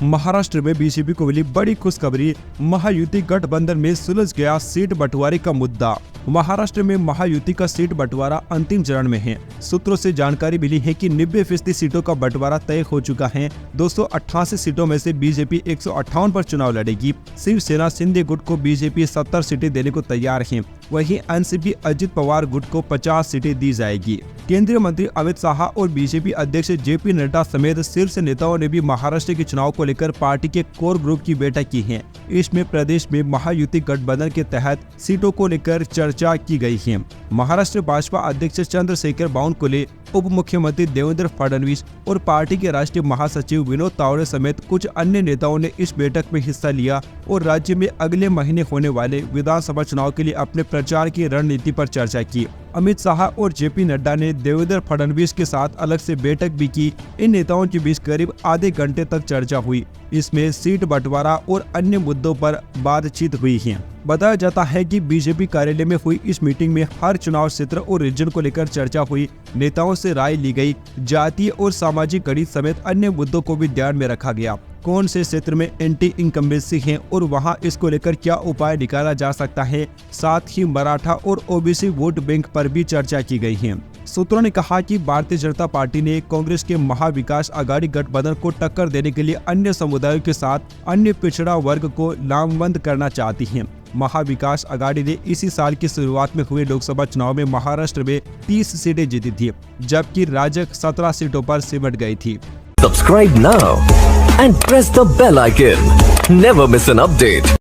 महाराष्ट्र में बीजेपी को मिली बड़ी खुशखबरी। महायुति गठबंधन में सुलझ गया सीट बंटवारे का मुद्दा। महाराष्ट्र में महायुति का सीट बंटवारा अंतिम चरण में है। सूत्रों से जानकारी मिली है कि 90% सीटों का बंटवारा तय हो चुका है। 288 सीटों में से बीजेपी 158 पर चुनाव लड़ेगी। शिवसेना शिंदे गुट को बीजेपी 70 सीटें देने को तैयार है। वहीं एनसीपी अजित पवार गुट को 50 सीटें दी जाएगी। केंद्रीय मंत्री अमित शाह और बीजेपी अध्यक्ष जेपी नड्डा समेत शीर्ष नेताओं ने भी महाराष्ट्र के चुनाव को लेकर पार्टी के कोर ग्रुप की बैठक की है। इसमें प्रदेश में महायुति गठबंधन के तहत सीटों को लेकर चर्चा की गई है। महाराष्ट्र भाजपा अध्यक्ष चंद्रशेखर बावनकुले, उप मुख्यमंत्री देवेंद्र फडणवीस और पार्टी के राष्ट्रीय महासचिव विनोद तावड़े समेत कुछ अन्य नेताओं ने इस बैठक में हिस्सा लिया और राज्य में अगले महीने होने वाले विधानसभा चुनाव के लिए अपने प्रचार की रणनीति पर चर्चा की। अमित शाह और जेपी नड्डा ने देवेंद्र फडणवीस के साथ अलग से बैठक भी की। इन नेताओं के बीच करीब आधे घंटे तक चर्चा हुई। इसमें सीट बंटवारा और अन्य मुद्दों पर बातचीत हुई है। बताया जाता है कि बीजेपी कार्यालय में हुई इस मीटिंग में हर चुनाव क्षेत्र और रीजन को लेकर चर्चा हुई। नेताओं से राय ली गई। जातीय और सामाजिक गणित समेत अन्य मुद्दों को भी ध्यान में रखा गया। कौन से क्षेत्र में एंटी इनकम्बेंसी है और वहां इसको लेकर क्या उपाय निकाला जा सकता है। साथ ही मराठा और ओबीसी वोट बैंक पर भी चर्चा की गई है। सूत्रों ने कहा कि भारतीय जनता पार्टी ने कांग्रेस के महाविकास आघाड़ी गठबंधन को टक्कर देने के लिए अन्य समुदायों के साथ अन्य पिछड़ा वर्ग को लामबंद करना चाहती है। महाविकास आघाड़ी ने इसी साल की शुरुआत में हुए लोकसभा चुनाव में महाराष्ट्र में 30 सीटें जीती थी, जबकि राजग 17 सीटों पर सिमट गई थी। Subscribe now and press the bell icon. Never miss an update.